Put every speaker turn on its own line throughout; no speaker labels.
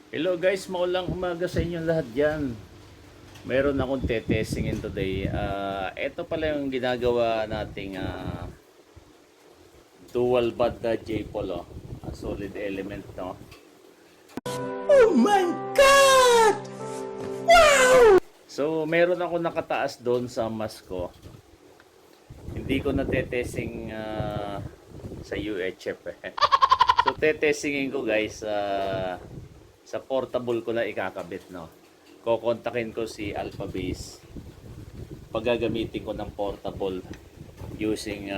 Hello guys, maulang umaga sa inyong lahat dyan. Meron akong tetestingin today. Ito pala yung ginagawa nating dual band na J-Pol. A solid element, no?
Oh my God!
So, meron ako nakataas doon sa mas ko. Hindi ko na tetesting sa UHF. So, tetestingin ko guys sa portable ko na ikakabit, no? Kokontakin ko si Alphabase. Paggagamitin ko ng portable using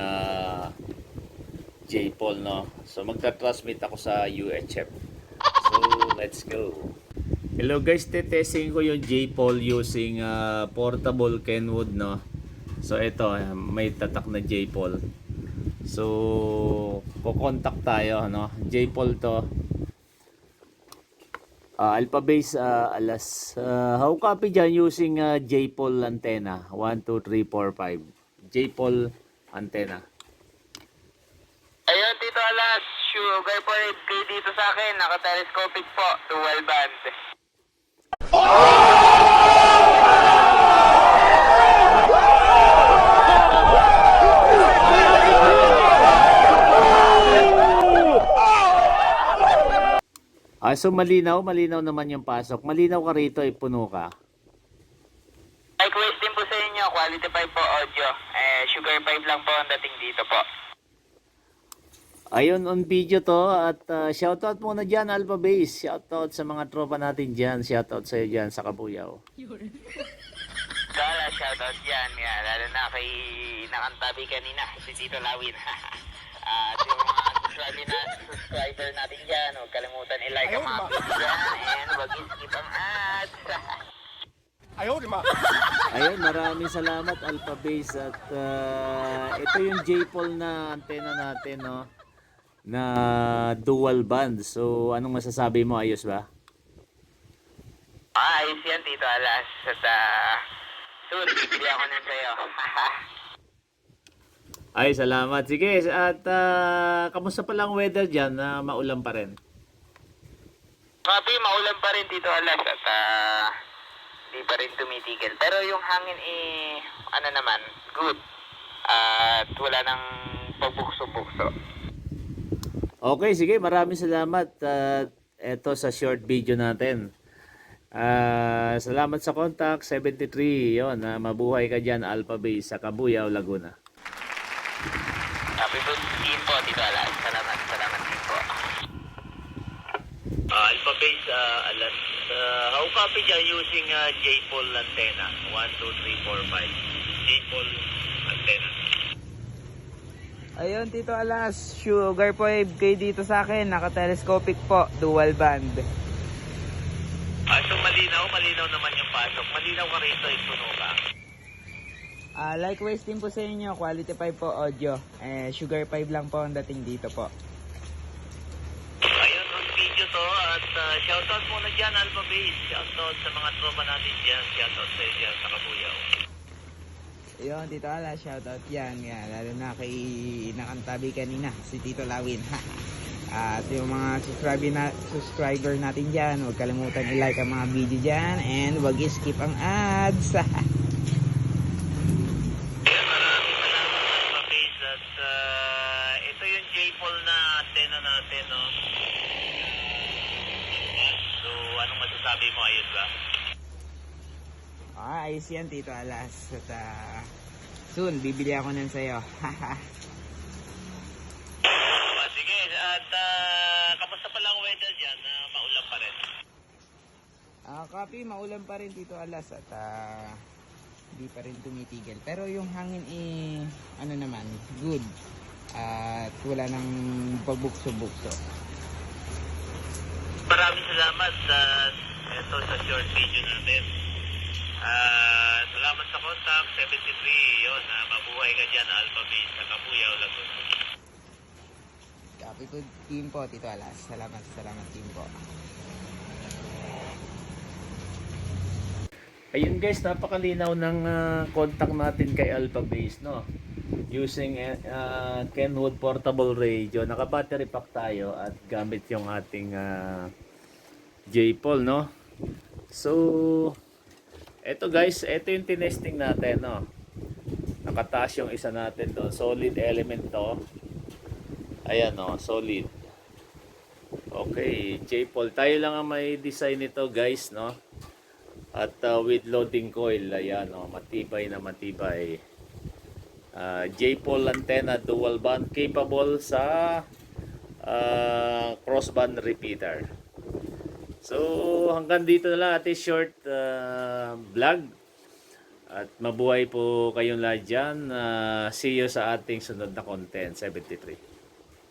J-Pol, no? So magta-transmit ako sa UHF. So let's go. Hello guys, testing ko yung J-Pol using portable Kenwood, no? So ito, may tatak na J-Pol. So kokontak tayo, no? J-Pol to. Alphabase alas. How copy dyan using J-Pol antenna. 1, 2, 3, 4, 5. J-Pol antenna.
Ayun, Tito Alas, sugar po kayo dito sa akin. Naka-telescopic po, dual band.
So malinaw naman yung pasok. Malinaw ka rito, puno ka.
Like wait din po sa inyo, quality 5 po audio. Sugar 5 lang po ang dating dito po.
Ayun, on video to. At shoutout muna dyan, Alphabase. Shoutout sa mga tropa natin dyan. Shoutout sa'yo dyan sa Kabuyaw.
Kala, shoutout dyan. Yeah, lalo na kay nakantabi kanina, si Tito Lawin. At yung mga subscriber natin dyan, huwag kalimutan i-like ang mga videos dyan. And huwag i-skip ang ads.
Ayun, maraming salamat Alphabase. At ito yung J-Pol na antenna natin, no? Na dual band. So, anong masasabi mo? Ayos ba?
Ayos yan, Tito Alas. At soon, bibili ako nun sa'yo.
Ay, salamat. Sige, at kamusta pa lang weather dyan? Maulan pa rin.
Copy, maulan pa rin, Tito Alas. At di pa rin tumitigil. Pero yung hangin ano naman, good. At wala nang pagbukso-bukso.
Okay, sige. Maraming salamat. Ito sa short video natin. Salamat sa contact 73. Yon, mabuhay ka dyan, Alphabase sa Kabuyaw, Laguna.
Happy birthday po, Tito Alas. Salamat din po.
Alphabase alas. How copy dyan using J-Pol antenna? 1, 2, 3, 4, 5. J-Pol antenna.
Ayun, Tito Alas, sugar po kayo dito sa akin. Naka-telescopic po, dual band.
So malinaw naman yung pasok. Malinaw ka rito, puno ka.
Likewise din po sa inyo, quality 5 po audio. Sugar 5 lang po ang dating dito po.
Ayun, on video to. At shoutout muna dyan, Alphabase. Shoutout sa mga tropa natin dyan. Shoutout sa iyo dyan sa Kabuyaw.
Ayun, Tito Alas, shoutout yan. Lalo na kay nakantabi kanina, si Tito Lawin. At yung mga subscriber natin dyan, huwag kalimutan i-like ang mga video dyan. And huwag i-skip ang ads.
Ito yung J-Pol na antena natin, no? So, anong masasabi mo? Ayos ba?
Ayos yan, Tito Alas. At soon, bibili ako nun sa'yo.
Sige, at kamusta pa lang weather dyan? Maulan pa rin.
Copy, maulan pa rin, Tito Alas. At hindi pa rin tumitigil. Pero yung hangin ano naman, good. At wala nang pagbukso-bukso.
Maraming salamat sa ito sa short video natin. Salamat sa contact 73. Yun, mabuhay ka dyan, Alphabase sa Kabuyaw, Laguna.
Copy po, team po, Tito Alas. Salamat team po.
Ayun guys, napakalinaw ng contact natin kay Alphabase, no? Using Kenwood portable radio. Naka-battery pack tayo at gamit yung ating J-Paul, no? So, eto guys, eto yung tinesting natin, no? Nakataas yung isa natin doon. Solid element to. Ayan, no? Solid. Okay, J-Paul. Tayo lang ang may design nito, guys, no? At with loading coil, ayan, no? Matibay na matibay. J-Paul antenna, dual band, capable sa crossband repeater. So, hanggang dito na lang ating short vlog. At mabuhay po kayong lahat dyan. See you sa ating sunod na content, 73.